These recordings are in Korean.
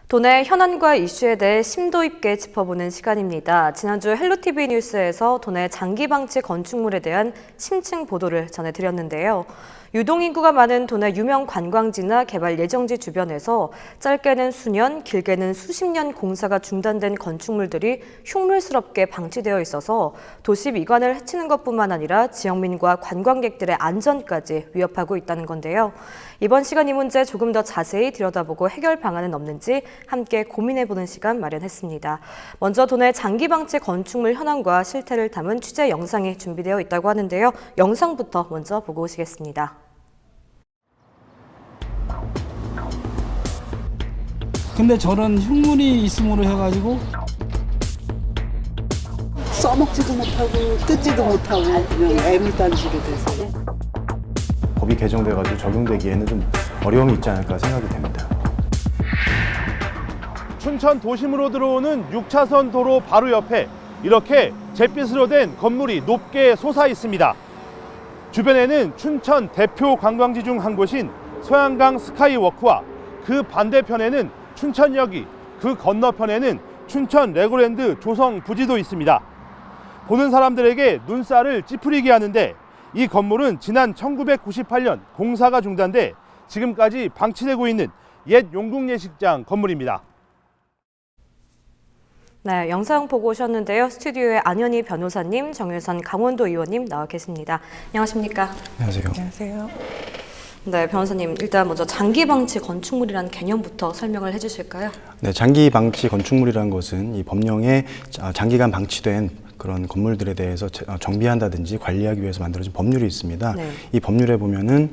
도내 현안과 이슈에 대해 심도 있게 짚어보는 시간입니다. 지난주 헬로티비 뉴스에서 도내 장기 방치 건축물에 대한 심층 보도를 전해드렸는데요. 유동인구가 많은 도내 유명 관광지나 개발 예정지 주변에서 짧게는 수년, 길게는 수십 년 공사가 중단된 건축물들이 흉물스럽게 방치되어 있어서 도시 미관을 해치는 것뿐만 아니라 지역민과 관광객들의 안전까지 위협하고 있다는 건데요. 이번 시간 이 문제 조금 더 자세히 들여다보고 해결 방안은 없는지 함께 고민해보는 시간 마련했습니다. 먼저 도내 장기 방치 건축물 현황과 실태를 담은 취재 영상이 준비되어 있다고 하는데요. 영상부터 먼저 보고 오시겠습니다. 근데 저런 흉물이 있음으로 해가지고 써먹지도 못하고 뜯지도 못하고 그냥 애물단식이 돼서 법이 개정돼가지고 적용되기에는 좀 어려움이 있지 않을까 생각이 됩니다. 춘천 도심으로 들어오는 6차선 도로 바로 옆에 이렇게 잿빛으로 된 건물이 높게 솟아 있습니다. 주변에는 춘천 대표 관광지 중 한 곳인 소양강 스카이워크와 그 반대편에는 춘천역이, 그 건너편에는 춘천 레고랜드 조성 부지도 있습니다. 보는 사람들에게 눈살을 찌푸리게 하는데 이 건물은 지난 1998년 공사가 중단돼 지금까지 방치되고 있는 옛 용궁예식장 건물입니다. 네, 영상 보고 오셨는데요. 스튜디오에 안현희 변호사님, 정유선 강원도 의원님 나와 계십니다. 안녕하십니까? 안녕하세요. 안녕하세요. 네, 변호사님 일단 먼저 장기 방치 건축물이라는 개념부터 설명을 해주실까요? 네, 장기 방치 건축물이라는 것은 이 법령에 장기간 방치된 그런 건물들에 대해서 정비한다든지 관리하기 위해서 만들어진 법률이 있습니다. 네. 이 법률에 보면은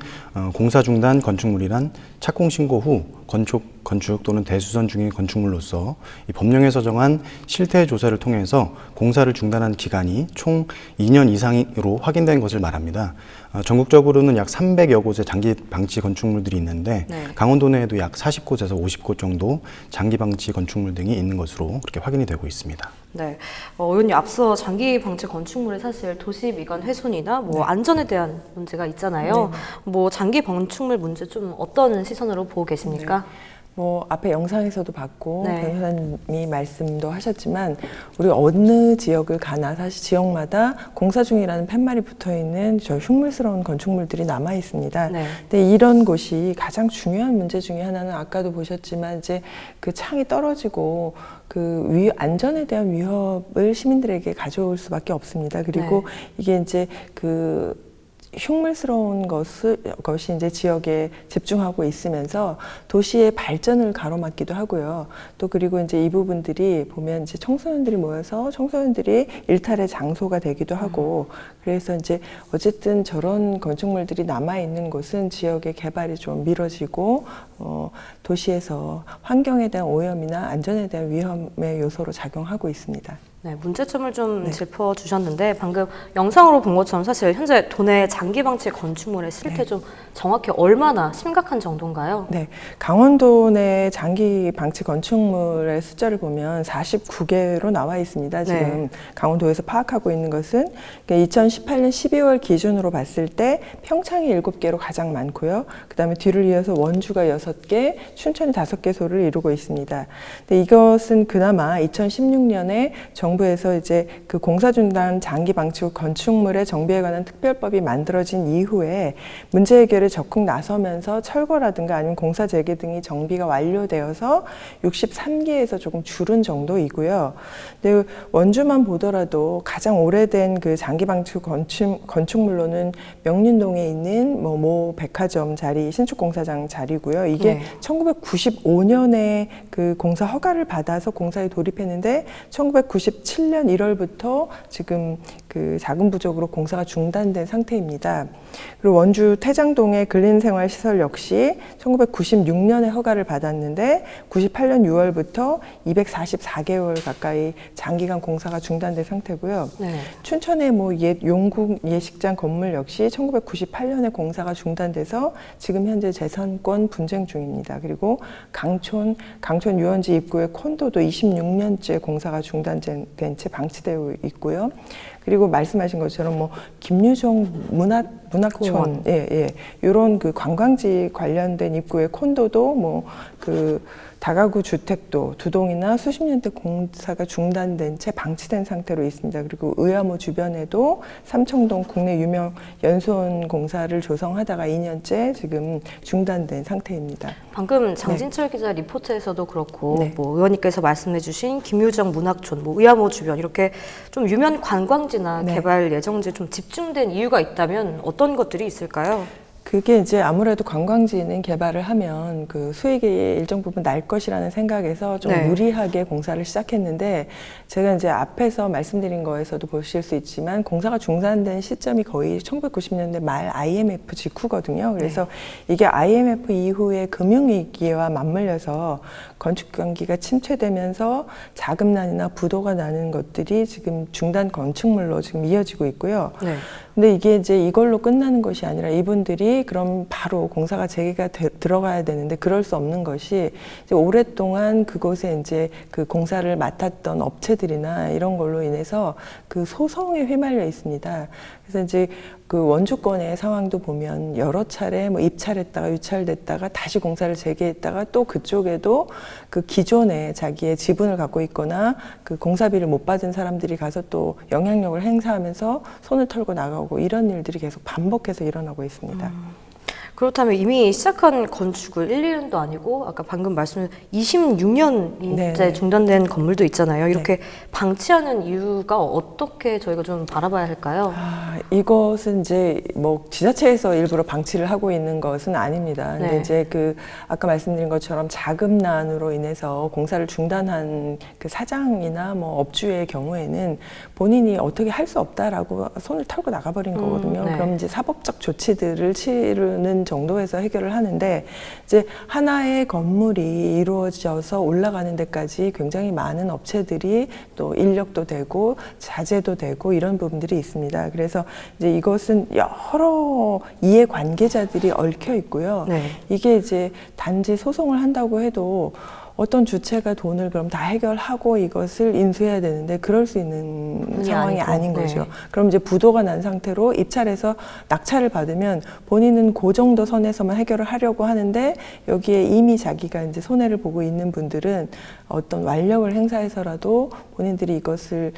공사 중단 건축물이란 착공 신고 후 건축 또는 대수선 중인 건축물로서 이 법령에서 정한 실태 조사를 통해서 공사를 중단한 기간이 총 2년 이상으로 확인된 것을 말합니다. 전국적으로는 약 300여 곳의 장기 방치 건축물들이 있는데 네. 강원도 내에도 약 40곳에서 50곳 정도 장기 방치 건축물 등이 있는 것으로 그렇게 확인이 되고 있습니다. 네, 의원님 앞서 장기 방치 건축물에 사실 도시 미관 훼손이나 뭐 안전에 대한 문제가 있잖아요. 뭐 장기 건축물 문제 좀 어떤 시선으로 보고 계십니까? 뭐 앞에 영상에서도 봤고 네. 변호사님이 말씀도 하셨지만 우리 어느 지역을 가나 사실 지역마다 공사 중이라는 팻말이 붙어있는 저 흉물스러운 건축물들이 남아 있습니다. 네. 근데 이런 곳이 가장 중요한 문제 중에 하나는 아까도 보셨지만 이제 그 창이 떨어지고 그 안전에 대한 위협을 시민들에게 가져올 수밖에 없습니다. 그리고 이게 이제 그 흉물스러운 것이 이제 지역에 집중하고 있으면서 도시의 발전을 가로막기도 하고요. 또 그리고 이제 이 부분들이 보면 이제 청소년들이 모여서 청소년들이 일탈의 장소가 되기도 하고 그래서 이제 어쨌든 저런 건축물들이 남아 있는 곳은 지역의 개발이 좀 미뤄지고 도시에서 환경에 대한 오염이나 안전에 대한 위험의 요소로 작용하고 있습니다. 네, 문제점을 좀 짚어주셨는데 방금 영상으로 본 것처럼 사실 현재 도내 장기 방치 건축물의 실태 좀 정확히 얼마나 심각한 정도인가요? 네, 강원도 내 장기 방치 건축물의 숫자를 보면 49개로 나와 있습니다. 지금 강원도에서 파악하고 있는 것은 2018년 12월 기준으로 봤을 때 평창이 7개로 가장 많고요. 그 다음에 뒤를 이어서 원주가 6개, 춘천이 5개소를 이루고 있습니다. 근데 이것은 그나마 2016년에 정부에서 이제 그 공사 중단 장기 방치 건축물의 정비에 관한 특별법이 만들어진 이후에 문제 해결에 적극 나서면서 철거라든가 아니면 공사 재개 등이 정비가 완료되어서 63개에서 조금 줄은 정도이고요. 근데 원주만 보더라도 가장 오래된 그 장기 방치 건축물로는 명륜동에 있는 모 백화점 자리, 신축 공사장 자리고요. 이게 1995년에 그 공사 허가를 받아서 공사에 돌입했는데 1997년 1월부터 지금 그 자금 부족으로 공사가 중단된 상태입니다. 그리고 원주 태장동의 근린생활시설 역시 1996년에 허가를 받았는데 98년 6월부터 244개월 가까이 장기간 공사가 중단된 상태고요. 춘천의 옛 용궁 예식장 건물 역시 1998년에 공사가 중단돼서 지금 현재 재산권 분쟁 중입니다. 그리고 강촌 유원지 입구의 콘도도 26년째 공사가 중단된 채 방치되어 있고요. 그리고 말씀하신 것처럼 김유종 문학촌, 이런 그 관광지 관련된 입구의 콘도도 그 다가구 주택도 두 동이나 수십 년대 공사가 중단된 채 방치된 상태로 있습니다. 그리고 의암호 주변에도 삼청동 국내 유명 연수원 공사를 조성하다가 2년째 지금 중단된 상태입니다. 방금 장진철 기자 리포트에서도 그렇고 네. 뭐 의원님께서 말씀해주신 김유정 문학촌, 뭐 의암호 주변 이렇게 좀 유명 관광지나 네. 개발 예정지에 좀 집중된 이유가 있다면 어떤 것들이 있을까요? 그게 이제 아무래도 관광지는 개발을 하면 그 수익이 일정 부분 날 것이라는 생각에서 좀 네. 무리하게 공사를 시작했는데 제가 이제 앞에서 말씀드린 거에서도 보실 수 있지만 공사가 중단된 시점이 거의 1990년대 말 IMF 직후거든요. 그래서 이게 IMF 이후에 금융위기와 맞물려서 건축 경기가 침체되면서 자금난이나 부도가 나는 것들이 지금 중단 건축물로 지금 이어지고 있고요. 네. 근데 이게 이제 이걸로 끝나는 것이 아니라 이분들이 그럼 바로 공사가 재개가 들어가야 되는데 그럴 수 없는 것이 이제 오랫동안 그곳에 이제 그 공사를 맡았던 업체들이나 이런 걸로 인해서 그 소송에 휘말려 있습니다. 그래서 이제 그 원주권의 상황도 보면 여러 차례 뭐 입찰했다가 유찰됐다가 다시 공사를 재개했다가 또 그쪽에도 그 기존에 자기의 지분을 갖고 있거나 그 공사비를 못 받은 사람들이 가서 또 영향력을 행사하면서 손을 털고 나가고 이런 일들이 계속 반복해서 일어나고 있습니다. 그렇다면 이미 시작한 건축을 1, 2년도 아니고 아까 방금 말씀하신 26년째 네. 중단된 건물도 있잖아요. 이렇게 방치하는 이유가 어떻게 저희가 좀 바라봐야 할까요? 이것은 이제 뭐 지자체에서 일부러 방치를 하고 있는 것은 아닙니다. 근데 네. 이제 그 아까 말씀드린 것처럼 자금난으로 인해서 공사를 중단한 그 사장이나 뭐 업주의 경우에는 본인이 어떻게 할 수 없다라고 손을 털고 나가버린 거거든요. 네. 그럼 이제 사법적 조치들을 치르는 정도에서 해결을 하는데 이제 하나의 건물이 이루어져서 올라가는 데까지 굉장히 많은 업체들이 또 인력도 되고 자재도 되고 이런 부분들이 있습니다. 그래서 이제 이것은 여러 이해관계자들이 얽혀 있고요. 네. 이게 이제 단지 소송을 한다고 해도 어떤 주체가 돈을 그럼 다 해결하고 이것을 인수해야 되는데 그럴 수 있는 상황이 아니고, 아닌 거죠. 네. 그럼 이제 부도가 난 상태로 입찰해서 낙찰을 받으면 본인은 그 정도 선에서만 해결을 하려고 하는데 여기에 이미 자기가 이제 손해를 보고 있는 분들은 어떤 완력을 행사해서라도 본인들이 이것을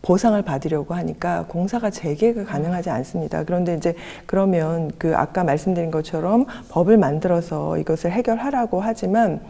보상을 받으려고 하니까 공사가 재개가 가능하지 않습니다. 그런데 이제 그러면 그 아까 말씀드린 것처럼 법을 만들어서 이것을 해결하라고 하지만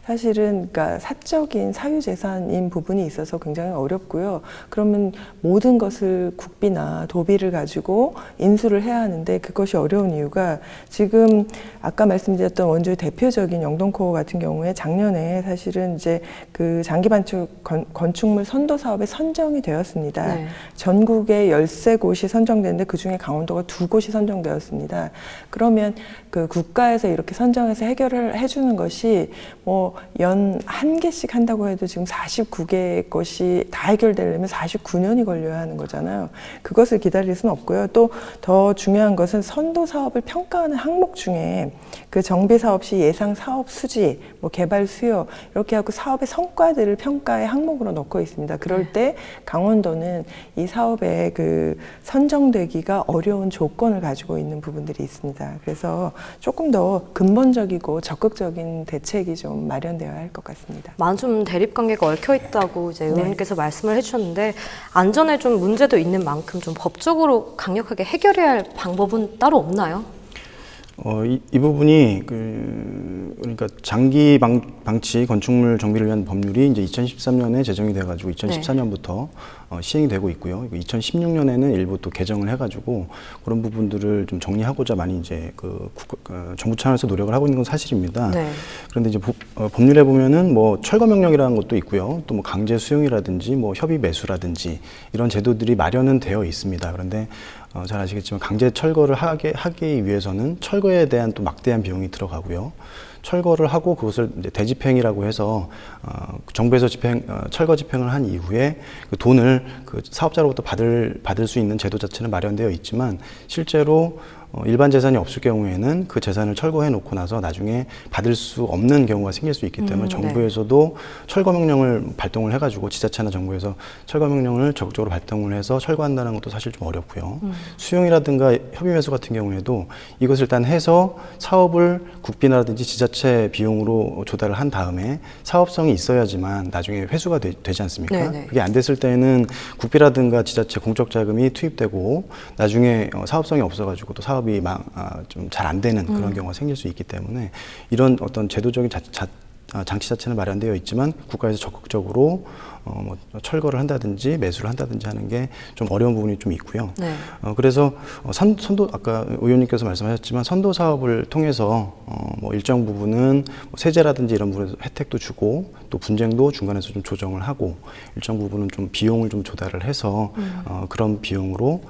사실은 그러니까 사적인 사유재산인 부분이 있어서 굉장히 어렵고요. 그러면 모든 것을 국비나 도비를 가지고 인수를 해야 하는데 그것이 어려운 이유가 지금 아까 말씀드렸던 원주의 대표적인 영동코어 같은 경우에 작년에 사실은 이제 그 장기반축 건축물 선도 사업에 선정이 되었습니다. 네. 전국에 13곳이 선정됐는데 그중에 강원도가 2곳이 선정되었습니다. 그러면 그 국가에서 이렇게 선정해서 해결을 해주는 것이 뭐 연 1개씩 한다고 해도 지금 49개 것이 다 해결되려면 49년이 걸려야 하는 거잖아요. 그것을 기다릴 수는 없고요. 또 더 중요한 것은 선도 사업을 평가하는 항목 중에 그 정비 사업 시 예상 사업 수지, 뭐 개발 수요 이렇게 하고 사업의 성과들을 평가의 항목으로 넣고 있습니다. 그럴 때 강원도는 이 사업에 그 선정되기가 어려운 조건을 가지고 있는 부분들이 있습니다. 그래서 조금 더 근본적이고 적극적인 대책이 좀 마련되어야 할 것 같습니다. 많은 좀 대립관계가 얽혀 있다고 이제 의원님께서 말씀을 해주셨는데 안전에 좀 문제도 있는 만큼 좀 법적으로 강력하게 해결해야 할 방법은 따로 없나요? 이 부분이 그러니까 장기 방치 건축물 정비를 위한 법률이 이제 2013년에 제정이 돼가지고 2014년부터 시행이 되고 있고요. 2016년에는 일부 또 개정을 해가지고 그런 부분들을 좀 정리하고자 많이 이제 정부 차원에서 노력을 하고 있는 건 사실입니다. 네. 그런데 이제 법률에 보면은 뭐 철거 명령이라는 것도 있고요. 또 뭐 강제 수용이라든지 뭐 협의 매수라든지 이런 제도들이 마련은 되어 있습니다. 그런데 잘 아시겠지만 강제 철거를 하기 위해서는 철거에 대한 또 막대한 비용이 들어가고요. 철거를 하고 그것을 이제 대집행이라고 해서 정부에서 철거 집행을 한 이후에 그 돈을 그 사업자로부터 받을 수 있는 제도 자체는 마련되어 있지만 실제로 일반 재산이 없을 경우에는 그 재산을 철거해 놓고 나서 나중에 받을 수 없는 경우가 생길 수 있기 때문에 정부에서도 철거 명령을 발동을 해가지고 지자체나 정부에서 철거 명령을 적극적으로 발동을 해서 철거한다는 것도 사실 좀 어렵고요. 수용이라든가 협의 매수 같은 경우에도 이것을 일단 해서 사업을 국비라든지 지자체 비용으로 조달을 한 다음에 사업성이 있어야지만 나중에 회수가 되지 않습니까? 네네. 그게 안 됐을 때는 국비라든가 지자체 공적 자금이 투입되고 나중에 사업성이 없어가지고 또 사업이 좀 잘 안 되는 그런 경우가 생길 수 있기 때문에 이런 어떤 제도적인 장치 자체는 마련되어 있지만 국가에서 적극적으로 뭐 철거를 한다든지 매수를 한다든지 하는 게 좀 어려운 부분이 좀 있고요. 네. 그래서 선도 아까 의원님께서 말씀하셨지만 선도 사업을 통해서 뭐 일정 부분은 뭐 세제라든지 이런 부분에서 혜택도 주고 또 분쟁도 중간에서 좀 조정을 하고 일정 부분은 좀 비용을 좀 조달을 해서 그런 비용으로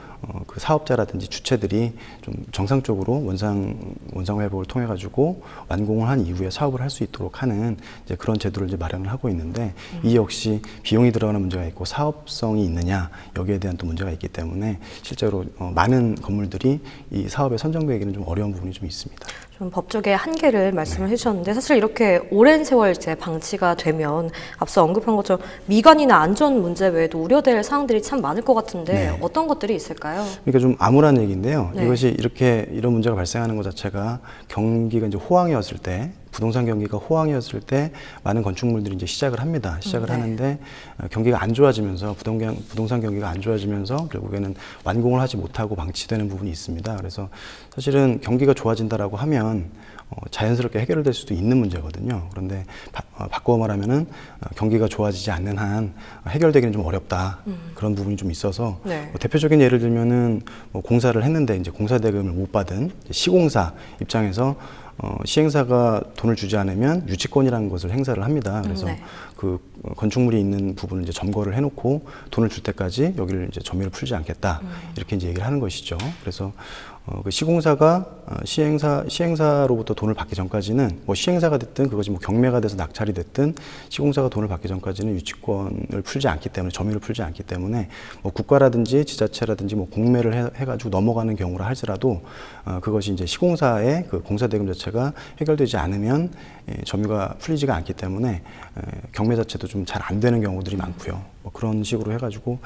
그 사업자라든지 주체들이 좀 정상적으로 원상 회복을 통해 가지고 완공을 한 이후에 사업을 할 수 있도록 하는 이제 그런 제도를 이제 마련을 하고 있는데 이 역시 비용이 들어가는 문제가 있고 사업성이 있느냐 여기에 대한 또 문제가 있기 때문에 실제로 많은 건물들이 이 사업에 선정되기는 좀 어려운 부분이 좀 있습니다. 좀 법적의 한계를 말씀을 해주셨는데 사실 이렇게 오랜 세월 이제 방치가 되면 앞서 언급한 것처럼 미관이나 안전 문제 외에도 우려될 사항들이 참 많을 것 같은데 어떤 것들이 있을까요? 그러니까 좀 암울한 얘기인데요. 네. 이것이 이런 문제가 발생하는 것 자체가 경기가 이제 호황이었을 때, 부동산 경기가 호황이었을 때 많은 건축물들이 이제 시작을 합니다. 시작을 하는데 경기가 안 좋아지면서 부동산 경기가 안 좋아지면서 결국에는 완공을 하지 못하고 방치되는 부분이 있습니다. 그래서 사실은 경기가 좋아진다라고 하면 자연스럽게 해결될 수도 있는 문제거든요. 그런데 바꿔 말하면은 경기가 좋아지지 않는 한 해결되기는 좀 어렵다. 그런 부분이 좀 있어서 뭐 대표적인 예를 들면은 뭐 공사를 했는데 이제 공사 대금을 못 받은 시공사 입장에서 시행사가 돈을 주지 않으면 유치권이라는 것을 행사를 합니다. 그래서 그 건축물이 있는 부분을 이제 점거를 해놓고 돈을 줄 때까지 여기를 이제 점유를 풀지 않겠다 이렇게 이제 얘기를 하는 것이죠. 그래서 그 시공사가 시행사로부터 돈을 받기 전까지는 뭐 시행사가 됐든 그것이 뭐 경매가 돼서 낙찰이 됐든 시공사가 돈을 받기 전까지는 유치권을 풀지 않기 때문에 점유를 풀지 않기 때문에 뭐 국가라든지 지자체라든지 뭐 공매를 해가지고 넘어가는 경우라 할지라도 그것이 이제 시공사의 그 공사 대금 자체가 해결되지 않으면 점유가 풀리지가 않기 때문에 경매 자체도 좀 잘 안 되는 경우들이 많고요. 뭐 그런 식으로 해가지고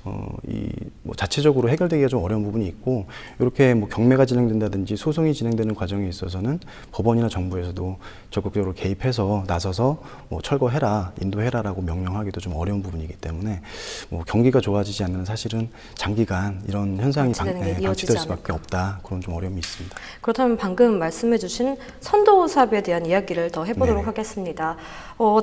뭐 자체적으로 해결되기가 좀 어려운 부분이 있고 이렇게 뭐 경매가 진행된다든지 소송이 진행되는 과정에 있어서는 법원이나 정부에서도 적극적으로 개입해서 나서서 뭐 철거해라, 인도해라라고 명령하기도 좀 어려운 부분이기 때문에 뭐 경기가 좋아지지 않는 사실은 장기간 이런 현상이 방치될 수밖에 없다. 그런 좀 어려움이 있습니다. 그렇다면 방금 말씀해주신 선도 사업에 대한 이야기를 더 해보도록 하겠습니다.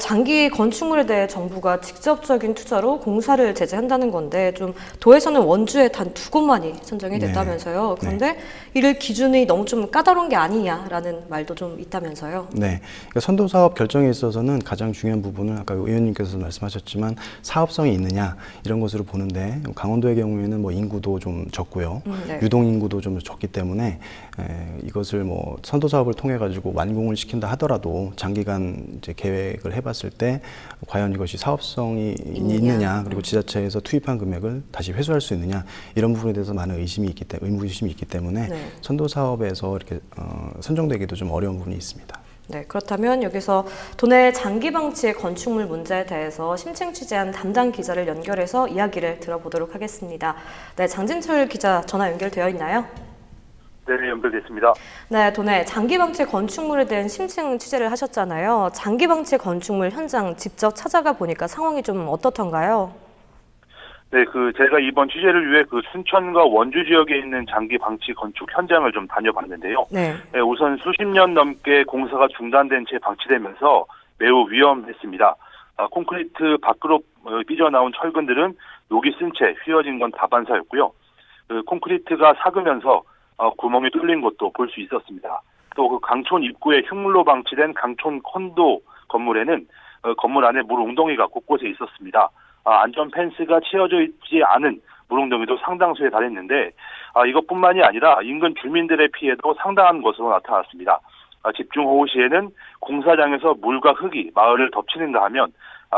장기 건축물에 대해 정부가 직접적인 투자로 공사를 제재한다는 건데 좀 도에서는 원주에 단 2곳만이 선정이 됐다면서요. 그런데 이를 기준이 너무 좀 까다로운 게 아니냐라는 말도 좀 있다면서요. 네, 그러니까 선도 사업 결정에 있어서는 가장 중요한 부분은 아까 의원님께서 말씀하셨지만 사업성이 있느냐 이런 것으로 보는데 강원도의 경우에는 뭐 인구도 좀 적고요, 유동 인구도 좀 적기 때문에 이것을 뭐 선도 사업을 통해 가지고 완공을 시킨다 하더라도 장기간 이제 계획을 해봤을 때 과연 이것이 사업성이 있느냐 그리고 지자체에서 투입한 금액을 다시 회수할 수 있느냐 이런 부분에 대해서 많은 의심이 있기 때문에 선도 사업에서 이렇게 선정되기도 좀 어려운 부분이 있습니다. 네, 그렇다면 여기서 도내 장기 방치의 건축물 문제에 대해서 심층 취재한 담당 기자를 연결해서 이야기를 들어보도록 하겠습니다. 네, 장진철 기자 전화 연결되어 있나요? 네, 연결됐습니다. 네, 도내 장기 방치 건축물에 대한 심층 취재를 하셨잖아요. 장기 방치 건축물 현장 직접 찾아가 보니까 상황이 좀 어떻던가요? 네, 제가 이번 취재를 위해 순천과 원주 지역에 있는 장기 방치 건축 현장을 좀 다녀봤는데요. 네, 우선 수십 년 넘게 공사가 중단된 채 방치되면서 매우 위험했습니다. 콘크리트 밖으로 삐져나온 철근들은 녹이 쓴 채 휘어진 건 다반사였고요. 콘크리트가 삭으면서 구멍이 뚫린 것도 볼 수 있었습니다. 또 강촌 입구에 흉물로 방치된 강촌 콘도 건물에는 건물 안에 물 웅덩이가 곳곳에 있었습니다. 안전 펜스가 치어져 있지 않은 물웅덩이도 상당수에 달했는데 이것뿐만이 아니라 인근 주민들의 피해도 상당한 것으로 나타났습니다. 집중호우 시에는 공사장에서 물과 흙이 마을을 덮치는가 하면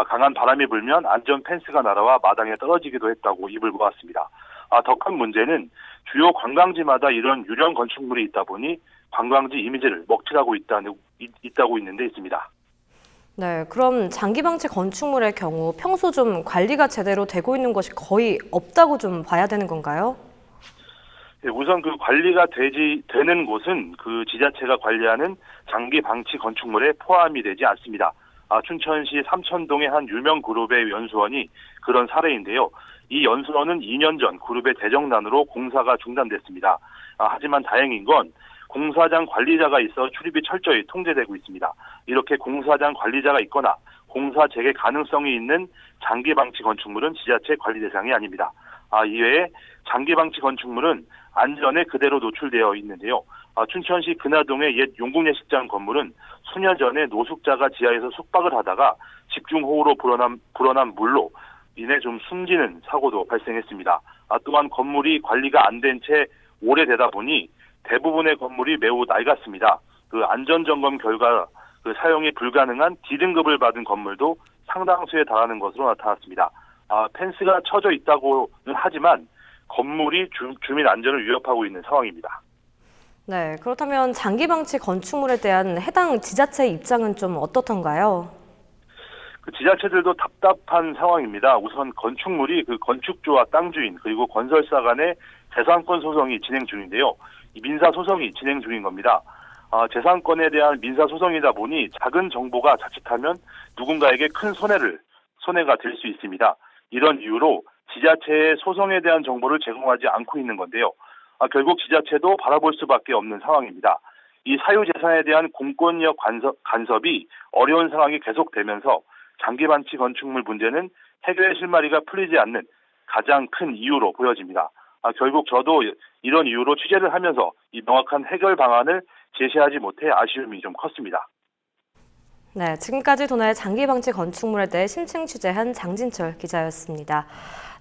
강한 바람이 불면 안전 펜스가 날아와 마당에 떨어지기도 했다고 입을 모았습니다. 더 큰 문제는 주요 관광지마다 이런 유령 건축물이 있다 보니 관광지 이미지를 먹칠하고 있다고 있는 데 있습니다. 네, 그럼 장기방치 건축물의 경우 평소 좀 관리가 제대로 되고 있는 것이 거의 없다고 좀 봐야 되는 건가요? 네, 우선 그 관리가 되는 곳은 그 지자체가 관리하는 장기방치 건축물에 포함이 되지 않습니다. 춘천시 삼천동의 한 유명 그룹의 연수원이 그런 사례인데요. 이 연수원은 2년 전 그룹의 대정난으로 공사가 중단됐습니다. 하지만 다행인 건 공사장 관리자가 있어 출입이 철저히 통제되고 있습니다. 이렇게 공사장 관리자가 있거나 공사 재개 가능성이 있는 장기방치 건축물은 지자체 관리 대상이 아닙니다. 이외에 장기방치 건축물은 안전에 그대로 노출되어 있는데요. 춘천시 근하동의 옛 용궁예식장 건물은 수년 전에 노숙자가 지하에서 숙박을 하다가 집중호우로 불어난 물로 인해 좀 숨지는 사고도 발생했습니다. 또한 건물이 관리가 안 된 채 오래되다 보니 대부분의 건물이 매우 낡았습니다. 그 안전점검 결과 그 사용이 불가능한 D등급을 받은 건물도 상당수에 달하는 것으로 나타났습니다. 펜스가 쳐져 있다고는 하지만 건물이 주민 안전을 위협하고 있는 상황입니다. 네, 그렇다면 장기방치 건축물에 대한 해당 지자체 입장은 좀 어떻던가요? 그 지자체들도 답답한 상황입니다. 우선 건축물이 그 건축주와 땅 주인 그리고 건설사 간의 재산권 소송이 진행 중인데요. 이 민사 소송이 진행 중인 겁니다. 재산권에 대한 민사 소송이다 보니 작은 정보가 자칫하면 누군가에게 큰 손해가 될 수 있습니다. 이런 이유로 지자체의 소송에 대한 정보를 제공하지 않고 있는 건데요. 결국 지자체도 바라볼 수밖에 없는 상황입니다. 이 사유재산에 대한 공권력 간섭이 어려운 상황이 계속되면서 장기방치 건축물 문제는 해결의 실마리가 풀리지 않는 가장 큰 이유로 보여집니다. 결국 저도 이런 이유로 취재를 하면서 이 명확한 해결 방안을 제시하지 못해 아쉬움이 좀 컸습니다. 네, 지금까지 도내 장기방치 건축물에 대해 심층 취재한 장진철 기자였습니다.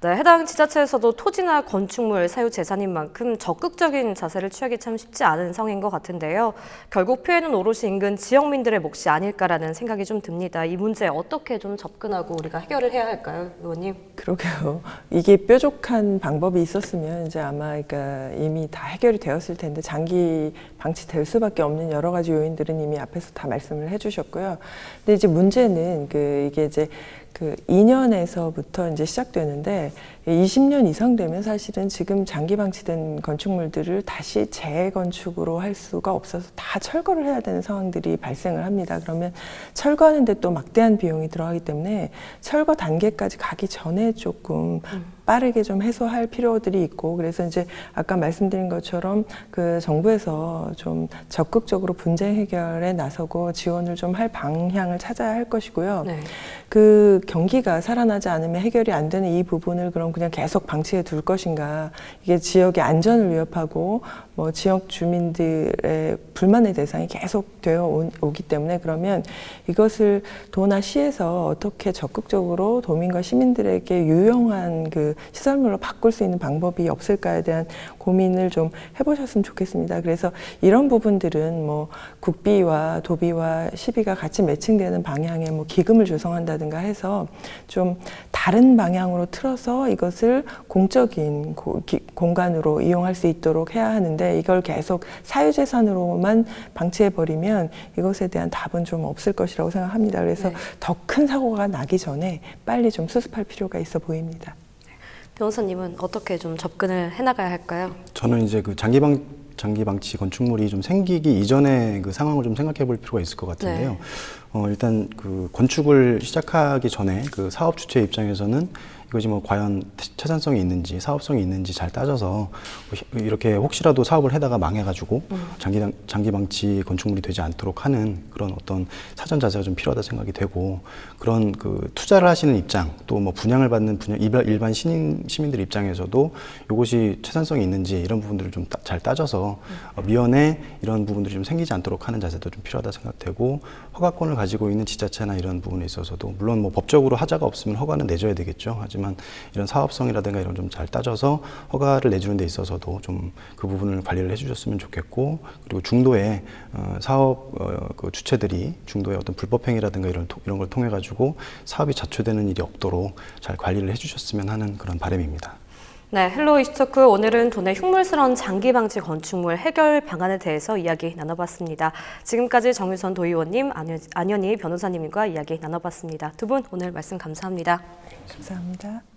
네, 해당 지자체에서도 토지나 건축물 사유재산인 만큼 적극적인 자세를 취하기 참 쉽지 않은 상황인 것 같은데요. 결국 피해는 오롯이 인근 지역민들의 몫이 아닐까라는 생각이 좀 듭니다. 이 문제에 어떻게 좀 접근하고 우리가 해결을 해야 할까요, 의원님? 그러게요. 이게 뾰족한 방법이 있었으면 이제 아마 그러니까 이미 다 해결이 되었을 텐데 장기 방치될 수밖에 없는 여러 가지 요인들은 이미 앞에서 다 말씀을 해주셨고요. 근데 이제 문제는 이게 이제 2년에서부터 이제 시작되는데 20년 이상 되면 사실은 지금 장기 방치된 건축물들을 다시 재건축으로 할 수가 없어서 다 철거를 해야 되는 상황들이 발생을 합니다. 그러면 철거하는데 또 막대한 비용이 들어가기 때문에 철거 단계까지 가기 전에 조금 빠르게 좀 해소할 필요들이 있고, 그래서 이제 아까 말씀드린 것처럼 그 정부에서 좀 적극적으로 분쟁 해결에 나서고 지원을 좀 할 방향을 찾아야 할 것이고요. 네. 그 경기가 살아나지 않으면 해결이 안 되는 이 부분을 그냥 계속 방치해 둘 것인가, 이게 지역의 안전을 위협하고 뭐 지역 주민들의 불만의 대상이 계속 되어 오기 때문에, 그러면 이것을 도나 시에서 어떻게 적극적으로 도민과 시민들에게 유용한 그 시설물로 바꿀 수 있는 방법이 없을까에 대한 고민을 좀 해보셨으면 좋겠습니다. 그래서 이런 부분들은 뭐 국비와 도비와 시비가 같이 매칭되는 방향의 뭐 기금을 조성한다든가 해서 좀 다른 방향으로 틀어서 이것을 공적인 공간으로 이용할 수 있도록 해야 하는데, 이걸 계속 사유재산으로만 방치해버리면 이것에 대한 답은 좀 없을 것이라고 생각합니다. 그래서 네. 더 큰 사고가 나기 전에 빨리 좀 수습할 필요가 있어 보입니다. 변호사님은 어떻게 좀 접근을 해나가야 할까요? 저는 이제 그 장기방치 건축물이 좀 생기기 이전에 그 상황을 좀 생각해 볼 필요가 있을 것 같은데요. 네. 일단 그 건축을 시작하기 전에 그 사업 주체 입장에서는 이것이 뭐 과연 채산성이 있는지 사업성이 있는지 잘 따져서 이렇게 혹시라도 사업을 해다가 망해가지고 장기 방치 건축물이 되지 않도록 하는 그런 어떤 사전 자세가 좀 필요하다 생각이 되고, 그런 그 투자를 하시는 입장, 또 뭐 분양을 받는 일반 시민들 입장에서도 이것이 채산성이 있는지 이런 부분들을 좀 잘 따져서 미연에 이런 부분들이 좀 생기지 않도록 하는 자세도 좀 필요하다 생각되고, 허가권을 가지고 있는 지자체나 이런 부분에 있어서도 물론 뭐 법적으로 하자가 없으면 허가는 내줘야 되겠죠. 하지만 이런 사업성이라든가 이런 좀 잘 따져서 허가를 내주는 데 있어서도 좀 그 부분을 관리를 해주셨으면 좋겠고, 그리고 중도에 사업 그 주체들이 중도에 어떤 불법 행위라든가 이런 걸 통해 가지고 사업이 자초되는 일이 없도록 잘 관리를 해주셨으면 하는 그런 바람입니다. 네, 헬로 이슈토크 오늘은 도내 흉물스러운 장기 방치 건축물 해결 방안에 대해서 이야기 나눠봤습니다. 지금까지 정유선 도의원님, 안현희 변호사님과 이야기 나눠봤습니다. 두 분 오늘 말씀 감사합니다. 감사합니다.